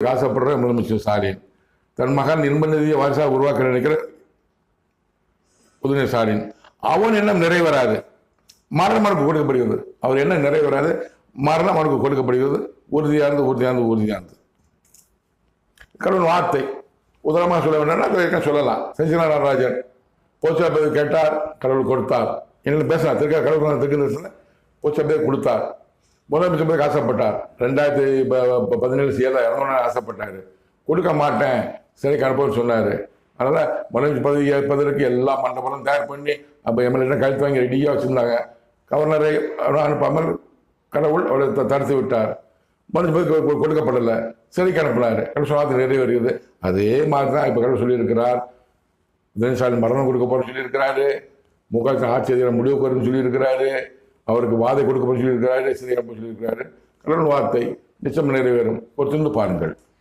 கொடுக்க ஆசைப்படுற முதலமைச்சர் ஸ்டாலின், தன் மகன் இன்ப நிதியை வாரிசாக உருவாக்க நினைக்கிற உதயநிதி ஸ்டாலின், அவன் எண்ணம் நிறைவேறாது, மரண மனுக்கு கொடுக்கப்படுகிறது. அவர் என்ன நிறைவேறாது, மரண மனுக்கு கொடுக்கப்படுகிறது. உறுதியானது. கடவுள் வார்த்தை உதாரணமாக சொல்ல வேண்டாம், சொல்லலாம். செஞ்சினா நடராஜன் போச்சா பேர் கேட்டார், கடவுள் கொடுத்தார். என்ன பேசினார் கடவுள் திருக்கு போச்சா பேர் கொடுத்தார். முதலமைச்சர் பேருக்கு ஆசைப்பட்டார். 2017 CL இறங்கணும்னு ஆசைப்பட்டார். கொடுக்க மாட்டேன், சிறைக்கு அனுப்ப சொன்னார். அதனால முதலமைச்சர் பதவி ஏற்பதற்கு எல்லா மண்டபங்களும் தயார் பண்ணி அப்போ எம்எல்ஏ கழுத்து வாங்கி ரெடியாக வச்சிருந்தாங்க. கவர்னரை அனுப்பாமல் கடவுள் அவரை தடுத்து விட்டார். முதலமைச்சர் கொடுக்கப்படலை, சிறைக்கு அனுப்பினார். கடவுள் சொல்லாத நிறைவேறுகிறது. அதே மாதிரி தான் இப்போ கடவுள் சொல்லியிருக்கிறார். உதயநிதி ஸ்டாலின் மரணம் கொடுக்க போறேன்னு சொல்லியிருக்கிறாரு. முக ஆட்சி அதிகாரம் முடிவுக்கு வரும்னு சொல்லியிருக்கிறாரு. அவருக்கு வாதை கொடுக்க போறேன்னு சொல்லியிருக்கிறாரு. சிறைக்கு அனுப்ப சொல்லியிருக்கிறாரு. கடவுள் வார்த்தை நிச்சயம் நிறைவேறும். பொறுத்திருந்து பாருங்கள்.